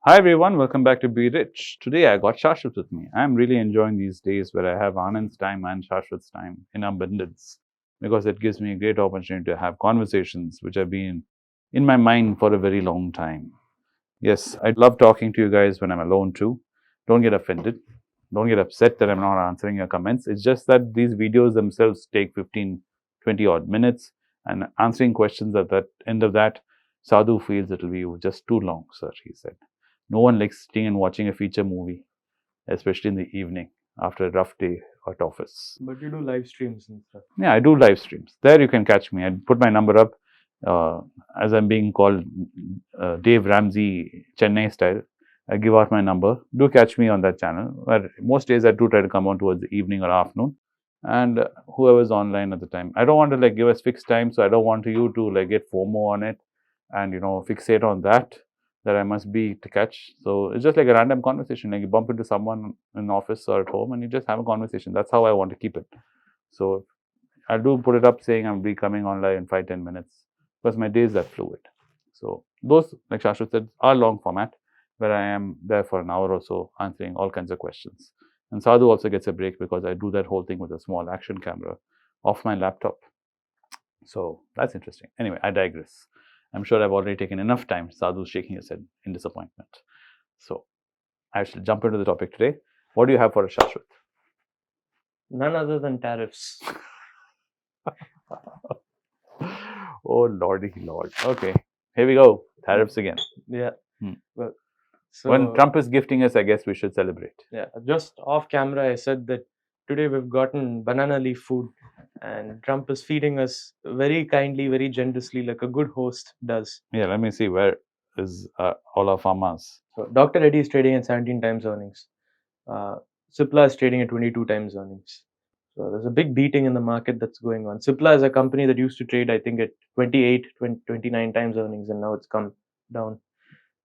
Hi everyone, welcome back to Be Rich. Today I got Shashwath with me. I'm really enjoying these days where I have Anand's time and Shashwath's time in abundance because it gives me a great opportunity to have conversations which have been in my mind for a very long time. Yes, I love talking to you guys when I'm alone too. Don't get offended. Don't get upset that I'm not answering your comments. It's just that these videos themselves take 15, 20 odd minutes, and answering questions at the end of that, Sadhu feels it'll be just too long, sir, he said. No one likes sitting and watching a feature movie, especially in the evening after a rough day at office. But you do live streams and stuff. Yeah, I do live streams. There you can catch me. I put my number up as I'm being called Dave Ramsey, Chennai style. I give out my number. Do catch me on that channel. Where most days I do try to come on towards the evening or afternoon, and whoever's online at the time. I don't want to give us fixed time, so I don't want you to get FOMO on it and fixate on that I must be to catch. So it's just like a random conversation. Like you bump into someone in office or at home and you just have a conversation. That's how I want to keep it. So I do put it up saying I'll be coming online in 5-10 minutes because my days are fluid. So those, like Shashwath said, are long format where I am there for an hour or so answering all kinds of questions. And Sadhu also gets a break because I do that whole thing with a small action camera off my laptop. So that's interesting. Anyway, I digress. I'm sure I've already taken enough time. Sadhu's shaking his head in disappointment. So I shall jump into the topic today. What do you have for us, Shashwath? None other than tariffs. Oh, lordy lord. Okay, here we go. Tariffs again. Yeah. Well, so when Trump is gifting us, I guess we should celebrate. Yeah. Just off camera, I said that today we've gotten banana leaf food and Trump is feeding us very kindly, very generously, like a good host does. Yeah, let me see. Where is all our pharmas? So Dr. Reddy is trading at 17 times earnings. Cipla is trading at 22 times earnings. So there's a big beating in the market that's going on. Cipla is a company that used to trade, I think, at 28, 29 times earnings, and now it's come down.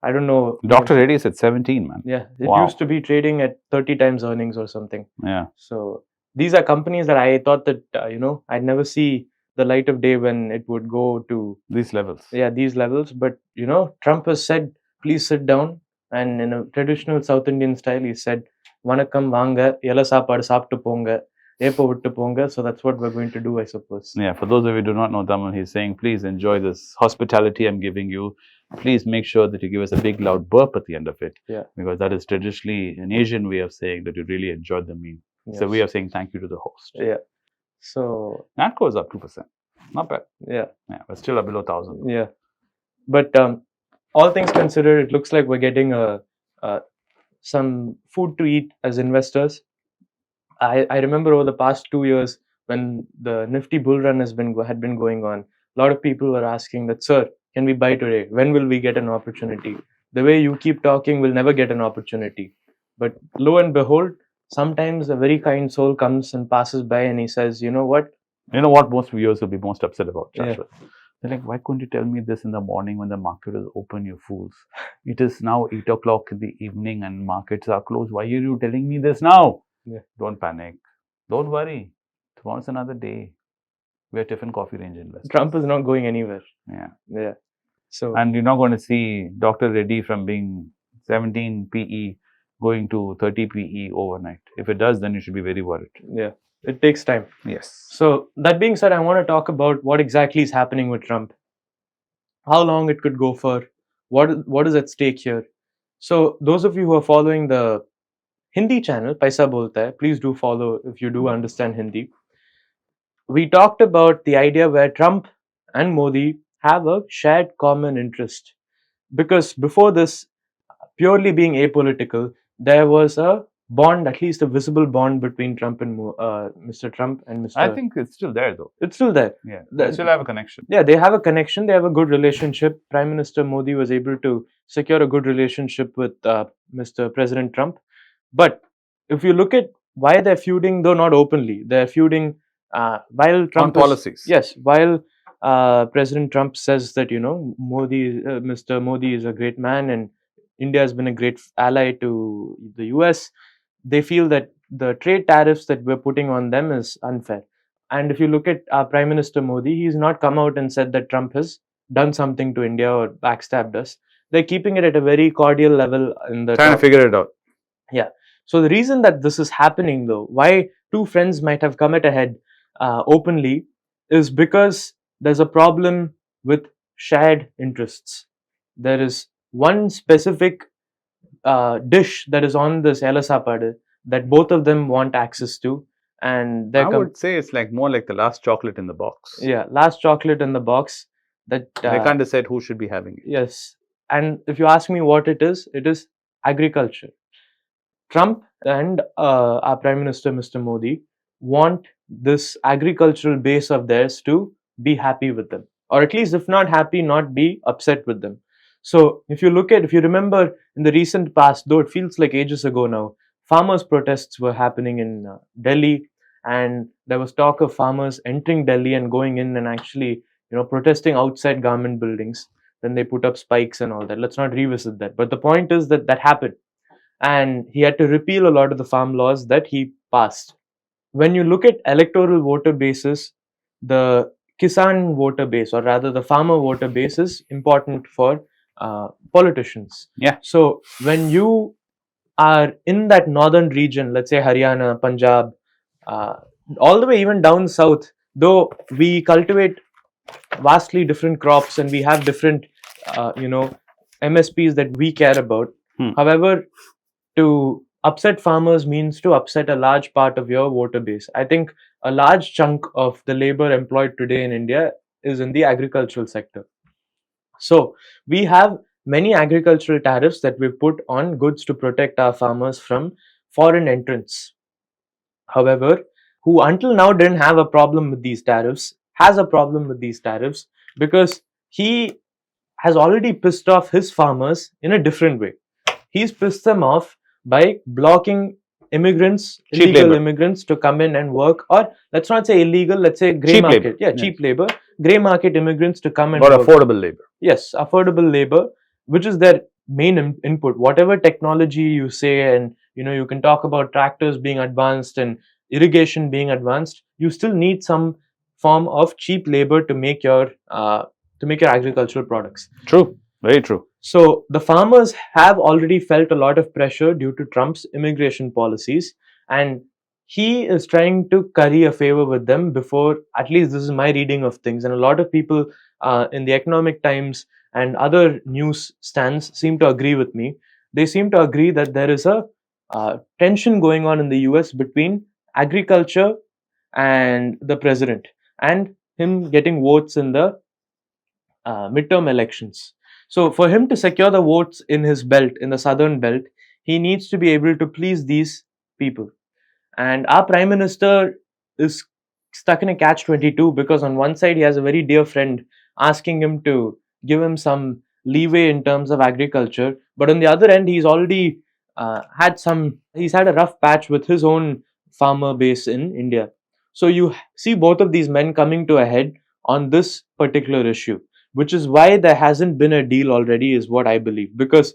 I don't know. Dr. Reddy is at 17, man. Yeah, it used to be trading at 30 times earnings or something. Yeah. So these are companies that I thought that, I'd never see the light of day when it would go to these levels. Yeah, these levels. But, Trump has said, please sit down. And in a traditional South Indian style, he said, Vanakkam vanga, yella saapadu saaptu ponga. So that's what we're going to do, I suppose. Yeah, for those of you who do not know Tamil, he's saying, please enjoy this hospitality I'm giving you. Please make sure that you give us a big loud burp at the end of it. Yeah. Because that is traditionally an Asian way of saying that you really enjoyed the meal. Yes. It's a way of saying thank you to the host. Yeah. So NATCO is up 2%. Not bad. Yeah. Yeah, but still below 1,000. Yeah. But all things considered, it looks like we're getting some food to eat as investors. I remember over the past 2 years when the Nifty bull run had been going on, a lot of people were asking that, sir, can we buy today? When will we get an opportunity? The way you keep talking, we'll never get an opportunity. But lo and behold, sometimes a very kind soul comes and passes by and he says, you know what? You know what most viewers will be most upset about, Shashwath? Yeah. They're like, why couldn't you tell me this in the morning when the market is open, you fools? It is now 8 o'clock in the evening and markets are closed. Why are you telling me this now? Yeah. Don't panic. Don't worry. Tomorrow's another day. We're Tiffin Coffee Range investors. Trump is not going anywhere. Yeah. Yeah. So and you're not going to see Dr. Reddy from being 17 PE going to 30 PE overnight. If it does, then you should be very worried. Yeah. It takes time. Yes. So that being said, I want to talk about what exactly is happening with Trump. How long it could go for. What is at stake here. So those of you who are following the Hindi channel, Paisa Bolta Hai, please do follow if you do understand Hindi. We talked about the idea where Trump and Modi have a shared common interest. Because before this, purely being apolitical, there was a bond, at least a visible bond between Trump and Mr. Trump and Mr. I think it's still there though. It's still there. Yeah, they still have a connection. Yeah, they have a connection. They have a good relationship. Prime Minister Modi was able to secure a good relationship with Mr. President Trump. But if you look at why they're feuding, though not openly, they're feuding while Trump on policies. Yes, while President Trump says that Mr. Modi is a great man and India has been a great ally to the US. They feel that the trade tariffs that we're putting on them is unfair. And if you look at Prime Minister Modi, he's not come out and said that Trump has done something to India or backstabbed us. they're keeping it at a very cordial level in the Trying to figure it out. Yeah. So the reason that this is happening, though, why two friends might have come at a head openly, is because there's a problem with shared interests. There is one specific dish that is on this Ela Sapadu that both of them want access to, and I would say it's like more like the last chocolate in the box. yeah, last chocolate in the box. That they can't decide who should be having it. Yes, and if you ask me what it is agriculture. Trump and our Prime Minister, Mr. Modi, want this agricultural base of theirs to be happy with them, or at least, if not happy, not be upset with them. So, if you remember in the recent past, though it feels like ages ago now, farmers' protests were happening in Delhi, and there was talk of farmers entering Delhi and going in and actually, protesting outside government buildings. Then they put up spikes and all that. Let's not revisit that. But the point is that happened. And he had to repeal a lot of the farm laws that he passed. When you look at electoral voter bases, the Kisan voter base, or rather the farmer voter base, is important for politicians. Yeah. So when you are in that northern region, let's say Haryana, Punjab, all the way even down south, though we cultivate vastly different crops and we have different, MSPs that we care about. However, to upset farmers means to upset a large part of your voter base. I think a large chunk of the labor employed today in India is in the agricultural sector. So we have many agricultural tariffs that we've put on goods to protect our farmers from foreign entrants. However, who until now didn't have a problem with these tariffs, has a problem with these tariffs because he has already pissed off his farmers in a different way. He's pissed them off by blocking illegal immigrants to come in and work, or let's not say illegal, let's say grey cheap market. Labor. Yeah, cheap labor, grey market immigrants to come and or work. Affordable labor. Yes, affordable labor, which is their main input. Whatever technology you say, and you can talk about tractors being advanced and irrigation being advanced, you still need some form of cheap labor to make your agricultural products. True, very true. So the farmers have already felt a lot of pressure due to Trump's immigration policies, and he is trying to curry a favor with them before, at least this is my reading of things, and a lot of people in the Economic Times and other news stands seem to agree with me. They seem to agree that there is a tension going on in the US between agriculture and the president, and him getting votes in the midterm elections. So for him to secure the votes in his belt, in the southern belt, he needs to be able to please these people. And our Prime Minister is stuck in a catch-22 because on one side he has a very dear friend asking him to give him some leeway in terms of agriculture, but on the other end he's already he's had a rough patch with his own farmer base in India. So you see both of these men coming to a head on this particular issue, which is why there hasn't been a deal already, is what I believe. Because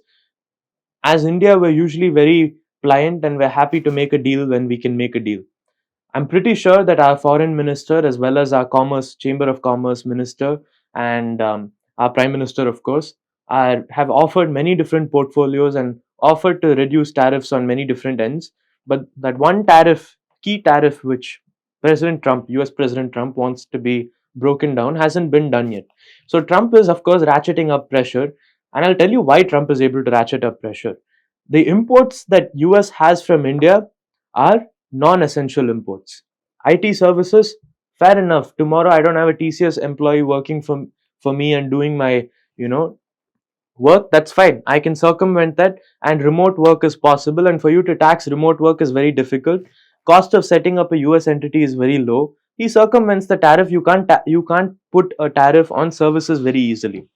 as India, we're usually very pliant and we're happy to make a deal when we can make a deal. I'm pretty sure that our foreign minister, as well as our Chamber of Commerce minister, and our Prime Minister, of course, have offered many different portfolios and offered to reduce tariffs on many different ends. But that one key tariff, which US President Trump wants to be broken down, hasn't been done yet. So Trump is, of course, ratcheting up pressure. And I'll tell you why Trump is able to ratchet up pressure. The imports that US has from India are non-essential imports. IT services, fair enough. Tomorrow I don't have a TCS employee working for me and doing my, work. That's fine. I can circumvent that, and remote work is possible. And for you to tax remote work is very difficult. Cost of setting up a US entity is very low. He circumvents the tariff. You can't put a tariff on services very easily.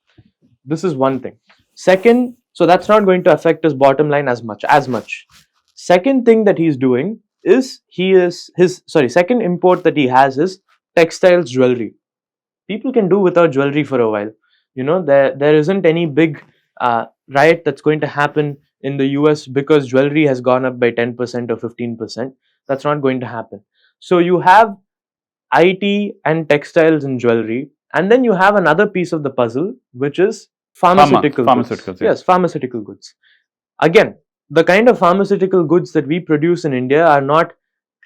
This is one thing. Second, so that's not going to affect his bottom line as much. Second thing that he's doing is second import that he has is textiles, jewelry. People can do without jewelry for a while. There isn't any big riot that's going to happen in the US because jewelry has gone up by 10% or 15%. That's not going to happen. So you have IT and textiles and jewelry, and then you have another piece of the puzzle, which is Pharmaceutical goods. Pharmaceuticals, Yes, pharmaceutical goods. Again, the kind of pharmaceutical goods that we produce in India are not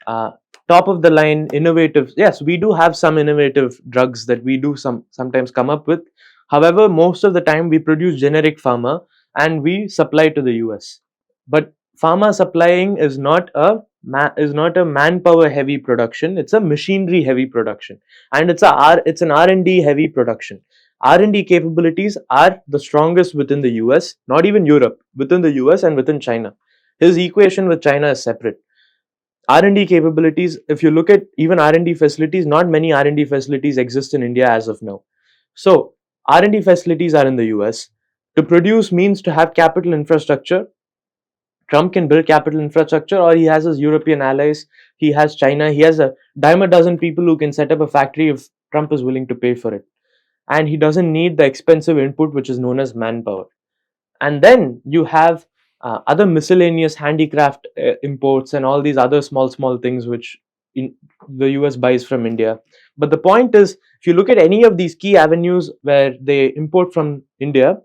uh, top of the line innovative. Yes, we do have some innovative drugs that we do sometimes come up with. However, most of the time we produce generic pharma and we supply to the US. But pharma supplying is not a manpower heavy production. It's a machinery heavy production, and it's an R&D heavy production. R&D capabilities are the strongest within the US, not even Europe, within the US and within China. His equation with China is separate. R&D capabilities, if you look at even R&D facilities, not many R&D facilities exist in India as of now. So R&D facilities are in the US. To produce means to have capital infrastructure. Trump can build capital infrastructure, or he has his European allies, he has China, he has a dime a dozen people who can set up a factory if Trump is willing to pay for it. And he doesn't need the expensive input which is known as manpower. And then you have other miscellaneous handicraft imports and all these other small things which the US buys from India. But the point is, if you look at any of these key avenues where they import from India,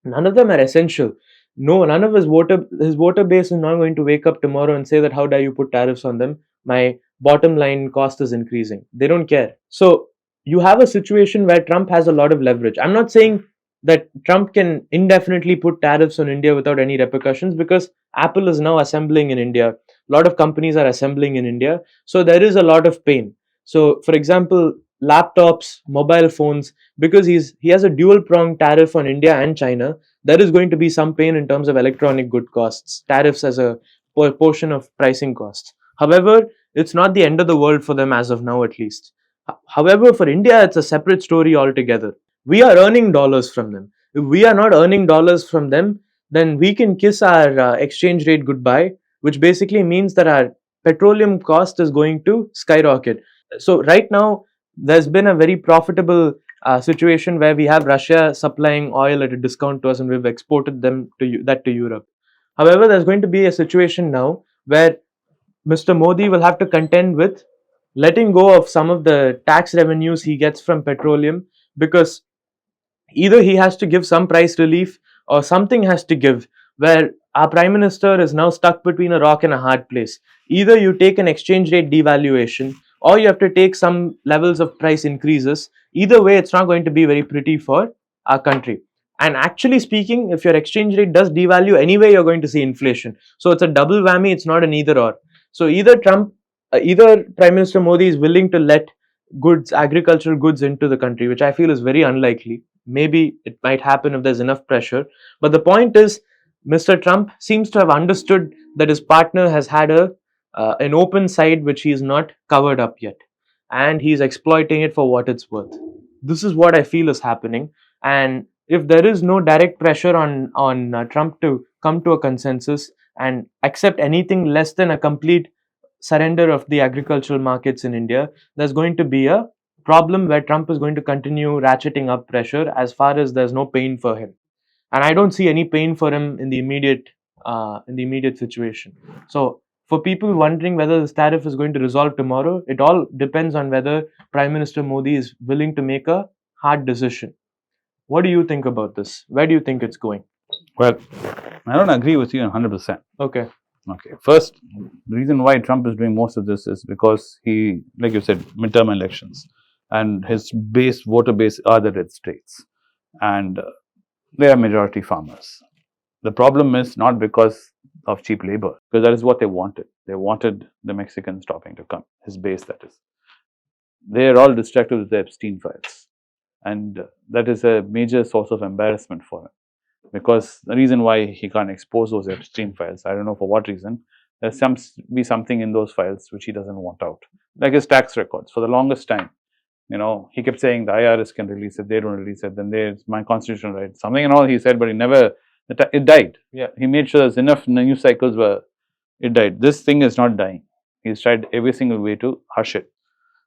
none of them are essential. No, none of his voter base is not going to wake up tomorrow and say that how dare you put tariffs on them? My bottom line cost is increasing. They don't care. So you have a situation where Trump has a lot of leverage. I'm not saying that Trump can indefinitely put tariffs on India without any repercussions, because Apple is now assembling in India. A lot of companies are assembling in India. So there is a lot of pain. So for example, laptops, mobile phones, because he has a dual pronged tariff on India and China, there is going to be some pain in terms of electronic good costs, tariffs as a portion of pricing costs. However, it's not the end of the world for them as of now, at least. However, for India, it's a separate story altogether. We are earning dollars from them. If we are not earning dollars from them, then we can kiss our exchange rate goodbye, which basically means that our petroleum cost is going to skyrocket. So right now, there's been a very profitable situation where we have Russia supplying oil at a discount to us, and we've exported that to Europe. However, there's going to be a situation now where Mr. Modi will have to contend with letting go of some of the tax revenues he gets from petroleum, because either he has to give some price relief or something has to give, where our prime minister is now stuck between a rock and a hard place. Either you take an exchange rate devaluation, or you have to take some levels of price increases. Either way, it's not going to be very pretty for our country. And actually speaking, if your exchange rate does devalue anyway, you're going to see inflation. So it's a double whammy, it's not an either or. So either Prime Minister Modi is willing to let agricultural goods into the country, which I feel is very unlikely. Maybe it might happen if there's enough pressure. But the point is, Mr. Trump seems to have understood that his partner has had an open side which he's not covered up yet, and he's exploiting it for what it's worth. This is what I feel is happening. And if there is no direct pressure on Trump to come to a consensus and accept anything less than a complete surrender of the agricultural markets in India, there's going to be a problem where Trump is going to continue ratcheting up pressure as far as there's no pain for him. And I don't see any pain for him in the immediate situation. So for people wondering whether this tariff is going to resolve tomorrow, it all depends on whether Prime Minister Modi is willing to make a hard decision. What do you think about this? Where do you think it's going? Well, I don't agree with you 100%. Okay. First, the reason why Trump is doing most of this is because he, like you said, midterm elections, and his voter base are the red states, and they are majority farmers. The problem is not because of cheap labor, because that is what they wanted. They wanted the Mexicans stopping to come, his base, that is. They are all distracted with the Epstein files, and that is a major source of embarrassment for him. Because the reason why he can't expose those Epstein files, I don't know for what reason, there's be something in those files which he doesn't want out. Like his tax records. For the longest time, he kept saying the IRS can release it, they don't release it, then there's my constitutional right. Something and all he said, but he never, it died. Yeah. He made sure there's enough news cycles where it died. This thing is not dying. He's tried every single way to hush it.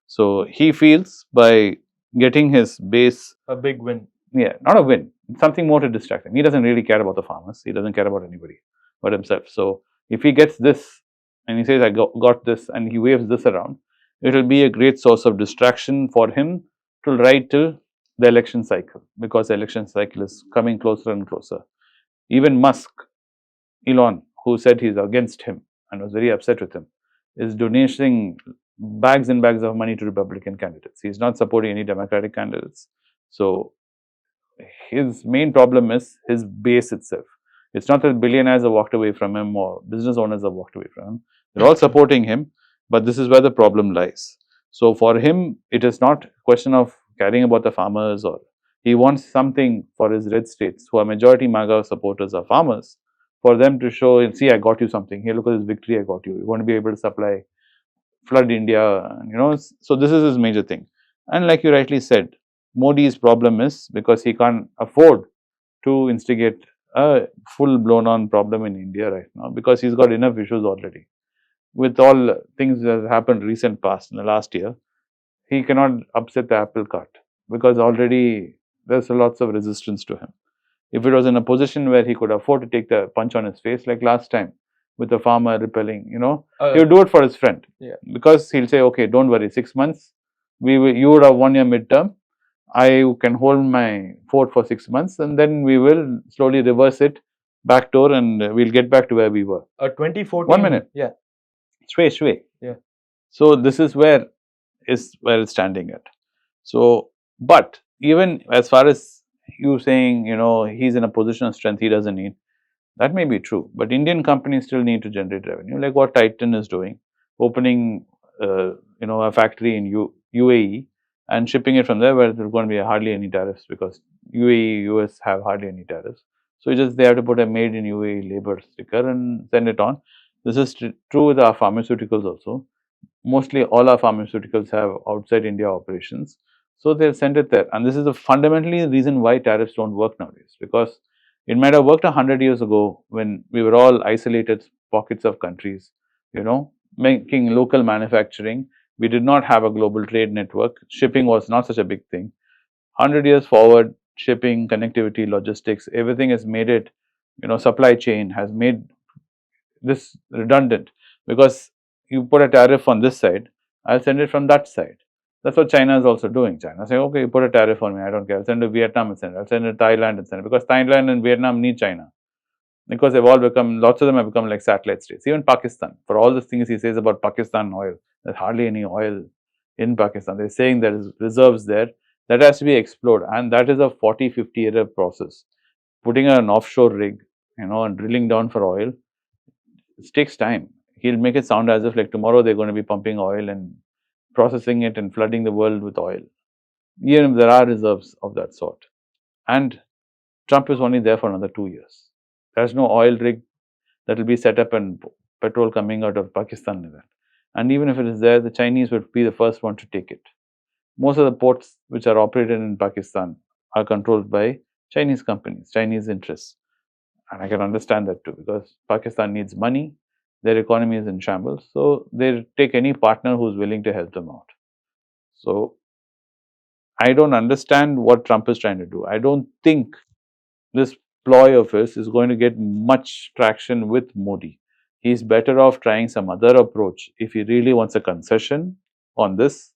So he feels by getting his base a big win. Yeah, not a win. Something more to distract him. He doesn't really care about the farmers. He doesn't care about anybody but himself. So if he gets this and he says, I got this, and he waves this around, it will be a great source of distraction for him to ride till the election cycle, because the election cycle is coming closer and closer. Even Musk, Elon, who said he's against him and was very upset with him, is donating bags and bags of money to Republican candidates. He's not supporting any Democratic candidates. So his main problem is his base itself. It's not that billionaires have walked away from him or business owners have walked away from him. They're all supporting him, but this is where the problem lies. So for him, it is not a question of caring about the farmers, or he wants something for his red states, who are majority MAGA supporters are farmers, for them to show and see, I got you something. Here, look at this victory I got you. You want to be able to supply, flood India, So this is his major thing. And like you rightly said, Modi's problem is because he can't afford to instigate a full blown on problem in India right now, because he's got enough issues already. With all things that have happened recent past in the last year, he cannot upset the apple cart, because already there's lots of resistance to him. If it was in a position where he could afford to take the punch on his face, like last time with the farmer repelling, he would do it for his friend. Yeah. Because he'll say, okay, don't worry, 6 months, you would have won your midterm. I can hold my fort for 6 months, and then we will slowly reverse it backdoor, and we'll get back to where we were. 2014. 1 minute. Yeah. Shway. Yeah. So this is where it's standing at. So, but even as far as you saying, he's in a position of strength, he doesn't need. That may be true, but Indian companies still need to generate revenue, like what Titan is doing, opening, a factory in UAE and shipping it from there, where there's going to be hardly any tariffs, because UAE, US have hardly any tariffs. So they have to put a made in UAE labor sticker and send it on. This is true with our pharmaceuticals also. Mostly all our pharmaceuticals have outside India operations. So they'll send it there. And this is fundamentally the reason why tariffs don't work nowadays, because it might have worked 100 years ago when we were all isolated pockets of countries, making local manufacturing. We did not have a global trade network. Shipping was not such a big thing. 100 years forward, shipping, connectivity, logistics, everything has made it, supply chain has made this redundant, because you put a tariff on this side, I'll send it from that side. That's what China is also doing. China saying, okay, you put a tariff on me, I don't care. I'll send it to Vietnam and send it. I'll send it to Thailand and send it, because Thailand and Vietnam need China. Because they've all become, lots of them have become like satellite states. Even Pakistan, for all the things he says about Pakistan oil, there's hardly any oil in Pakistan. They're saying there is reserves there. That has to be explored. And that is a 40-50 year process. Putting an offshore rig, and drilling down for oil, it takes time. He'll make it sound as if like tomorrow they're going to be pumping oil and processing it and flooding the world with oil. Even if there are reserves of that sort. And Trump is only there for another 2 years. There's no oil rig that will be set up and petrol coming out of Pakistan. And even if it is there, the Chinese would be the first one to take it. Most of the ports which are operated in Pakistan are controlled by Chinese companies, Chinese interests. And I can understand that too, because Pakistan needs money, their economy is in shambles, so they take any partner who's willing to help them out. So I don't understand what Trump is trying to do. I don't think this ploy of his is going to get much traction with Modi. He's better off trying some other approach. If he really wants a concession on this,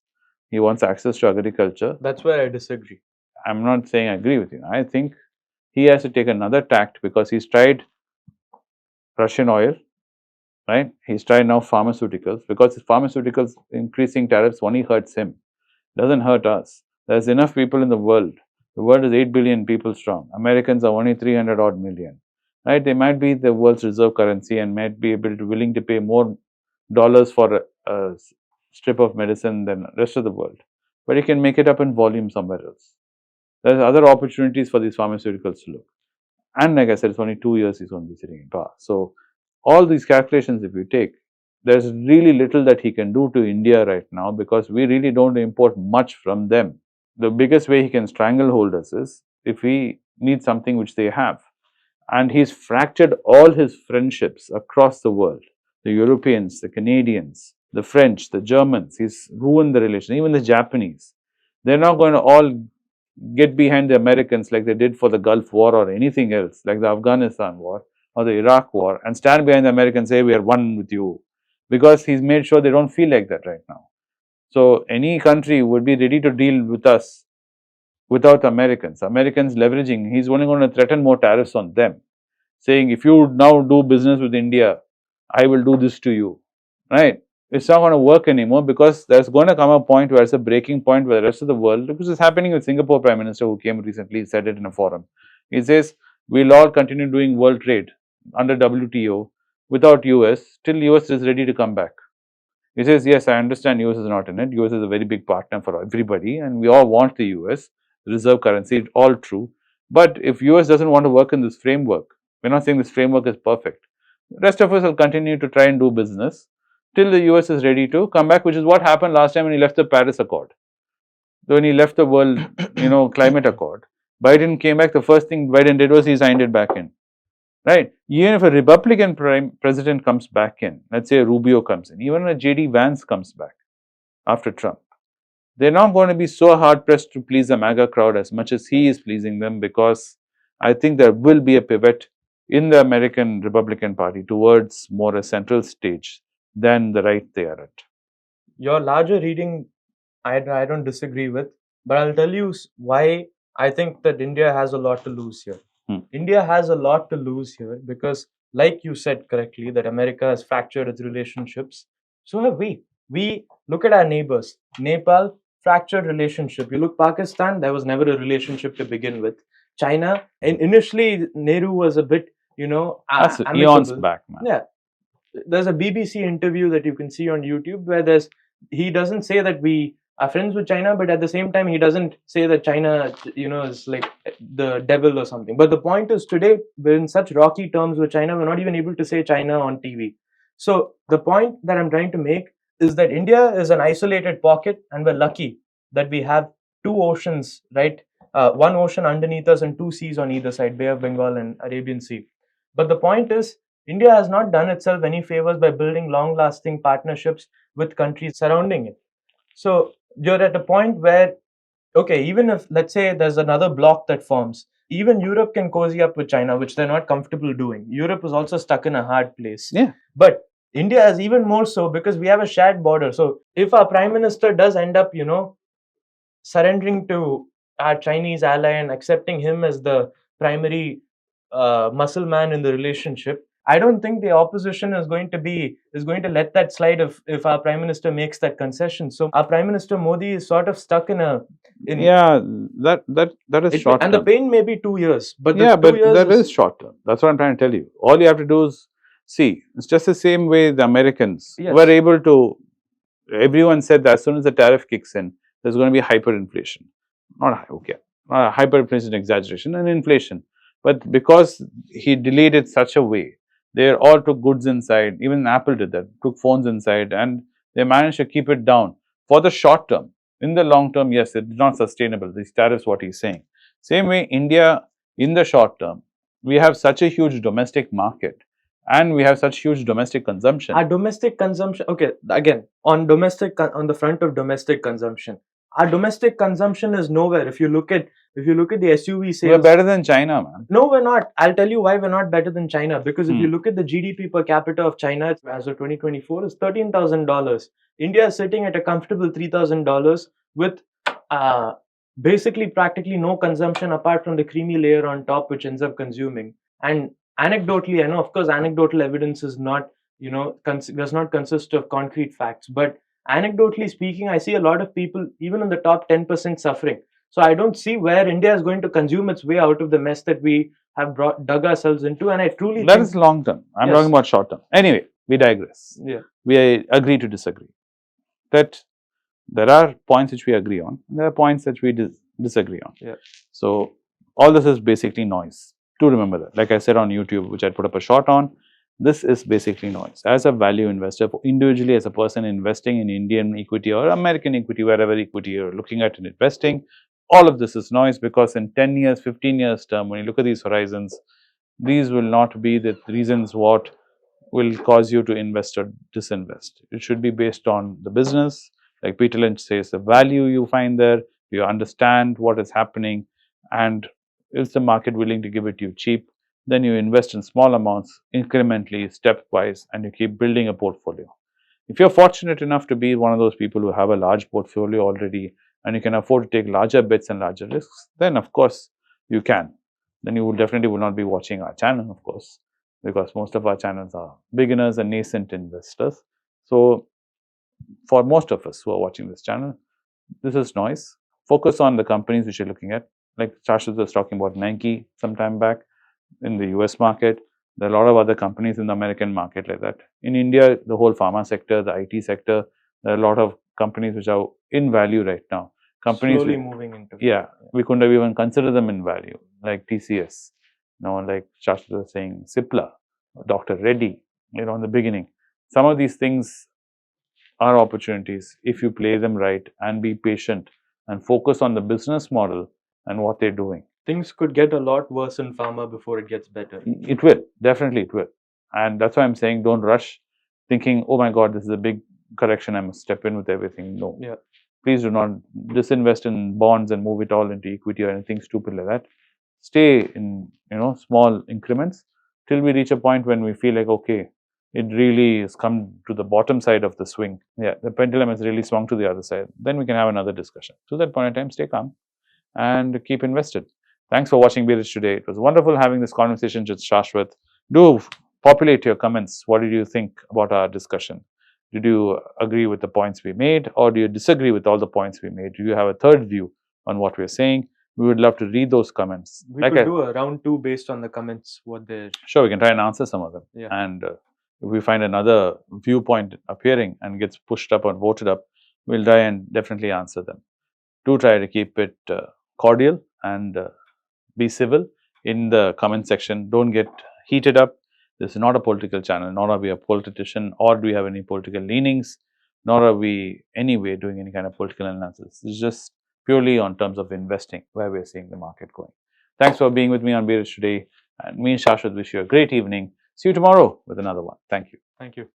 he wants access to agriculture. That's where I disagree. I'm not saying I agree with you. I think he has to take another tact, because he's tried Russian oil, right? He's tried now pharmaceuticals, because pharmaceuticals increasing tariffs only hurts him, doesn't hurt us. There's enough people in the world. The world is 8 billion people strong. Americans are only 300 odd million, right? They might be the world's reserve currency and might be willing to pay more dollars for a strip of medicine than the rest of the world. But you can make it up in volume somewhere else. There's other opportunities for these pharmaceuticals to look. And like I said, it's only 2 years he's going to be sitting in power. So all these calculations, if you take, there's really little that he can do to India right now, because we really don't import much from them. The biggest way he can stranglehold us is if we need something which they have. And he's fractured all his friendships across the world. The Europeans, the Canadians, the French, the Germans. He's ruined the relation. Even the Japanese. They're not going to all get behind the Americans like they did for the Gulf War or anything else, like the Afghanistan war or the Iraq war, and stand behind the Americans and say, we are one with you. Because he's made sure they don't feel like that right now. So any country would be ready to deal with us without Americans. Americans leveraging, he's only going to threaten more tariffs on them, saying, if you now do business with India, I will do this to you, right? It's not going to work anymore because there's going to come a point where it's a breaking point where the rest of the world, which is happening with Singapore Prime Minister who came recently, said it in a forum. He says, we'll all continue doing world trade under WTO without US till US is ready to come back. He says, yes, I understand US is not in it. US is a very big partner for everybody and we all want the US reserve currency, all true. But if US doesn't want to work in this framework, we're not saying this framework is perfect. The rest of us will continue to try and do business till the US is ready to come back, which is what happened last time when he left the Paris Accord. When he left the world, climate accord, Biden came back, the first thing Biden did was he signed it back in. Right? Even if a Republican president comes back in, let's say a Rubio comes in, even a JD Vance comes back after Trump, they're not going to be so hard pressed to please the MAGA crowd as much as he is pleasing them, because I think there will be a pivot in the American Republican Party towards more a central stage than the right they are at. Your larger reading, I don't disagree with, but I'll tell you why I think that India has a lot to lose here. India has a lot to lose here because, like you said correctly, that America has fractured its relationships. So have we. We look at our neighbors. Nepal, fractured relationship. You look Pakistan, there was never a relationship to begin with. China, and initially Nehru was a bit, that's eons back, man. Yeah. There's a BBC interview that you can see on YouTube where he doesn't say that we are friends with China, but at the same time, he doesn't say that China, is like the devil or something. But the point is, today, we're in such rocky terms with China, we're not even able to say China on TV. So the point that I'm trying to make is that India is an isolated pocket, and we're lucky that we have two oceans, right? One ocean underneath us and two seas on either side, Bay of Bengal and Arabian Sea. But the point is, India has not done itself any favors by building long-lasting partnerships with countries surrounding it. So you're at a point where, okay, even if, let's say, there's another bloc that forms, even Europe can cozy up with China, which they're not comfortable doing. Europe is also stuck in a hard place. Yeah. But India is even more so because we have a shared border. So if our prime minister does end up, surrendering to our Chinese ally and accepting him as the primary muscle man in the relationship, I don't think the opposition is going to let that slide if our prime minister makes that concession. So our prime minister Modi is sort of stuck in that is short term. And the pain may be 2 years, but that is short term. That's what I'm trying to tell you. All you have to do is see. It's just the same way the Americans were able to. Everyone said that as soon as the tariff kicks in, there's going to be hyperinflation. Hyperinflation exaggeration and inflation. But because he delayed it such a way, they all took goods inside. Even Apple did that, took phones inside, and they managed to keep it down for the short term. In the long term, yes, it's not sustainable. These tariffs, what he's saying. Same way, India, in the short term, we have such a huge domestic market and we have such huge domestic consumption. Our domestic consumption, okay, again, on the front of domestic consumption, our domestic consumption is nowhere. If you look at the SUV sales, we're better than China, man. No, we're not. I'll tell you why we're not better than China. Because if you look at the GDP per capita of China as of 2024, is $13,000. India is sitting at a comfortable $3,000 with basically practically no consumption apart from the creamy layer on top, which ends up consuming. And anecdotally, I know, of course, anecdotal evidence is not, does not consist of concrete facts, but anecdotally speaking, I see a lot of people, even in the top 10%, suffering. So I don't see where India is going to consume its way out of the mess that we have dug ourselves into. And I truly think is long term. I'm talking about short term. Anyway, we digress. Yeah. We agree to disagree. That there are points which we agree on. There are points that we disagree on. Yeah. So all this is basically noise. To remember that. Like I said on YouTube, which I put up a short on, this is basically noise. As a value investor, individually as a person investing in Indian equity or American equity, wherever equity you're looking at in investing, all of this is noise, because in 10 years, 15 years term, when you look at these horizons, these will not be the reasons what will cause you to invest or disinvest. It should be based on the business. Like Peter Lynch says, the value you find there, you understand what is happening, and is the market willing to give it to you cheap? Then you invest in small amounts, incrementally, stepwise, and you keep building a portfolio. If you're fortunate enough to be one of those people who have a large portfolio already and you can afford to take larger bets and larger risks, then of course you can. Then you will definitely will not be watching our channel, of course, because most of our channels are beginners and nascent investors. So for most of us who are watching this channel, this is noise. Focus on the companies which you're looking at. Like Shashwath was talking about Nike some time back in the US market. There are a lot of other companies in the American market like that. In India, the whole pharma sector, the IT sector, there are a lot of companies which are in value right now. Companies Slowly moving into. yeah, we couldn't have even considered them in value, like TCS, like Shashwath was saying, Cipla, Dr. Reddy, in the beginning. Some of these things are opportunities if you play them right and be patient and focus on the business model and what they're doing. Things could get a lot worse in pharma before it gets better. It will, definitely it will. And that's why I'm saying don't rush thinking, oh my God, this is a big correction, I must step in with everything. No. Yeah. Please do not disinvest in bonds and move it all into equity or anything stupid like that. Stay in, small increments till we reach a point when we feel like, okay, it really has come to the bottom side of the swing. Yeah, the pendulum has really swung to the other side. Then we can have another discussion. To that point in time, stay calm and keep invested. Thanks for watching Bearish today. It was wonderful having this conversation with Shashwath. Do populate your comments. What did you think about our discussion? Did you agree with the points we made, or do you disagree with all the points we made? Do you have a third view on what we're saying? We would love to read those comments. We could do a round 2 based on the comments, what they're... Sure, we can try and answer some of them. Yeah. And if we find another viewpoint appearing and gets pushed up or voted up, we'll try and definitely answer them. Do try to keep it cordial and be civil in the comment section. Don't get heated up. This is not a political channel, nor are we a politician, or do we have any political leanings, nor are we anyway doing any kind of political analysis. It's just purely on terms of investing, where we're seeing the market going. Thanks for being with me on Bearish today. And me and Shashwath wish you a great evening. See you tomorrow with another one. Thank you. Thank you.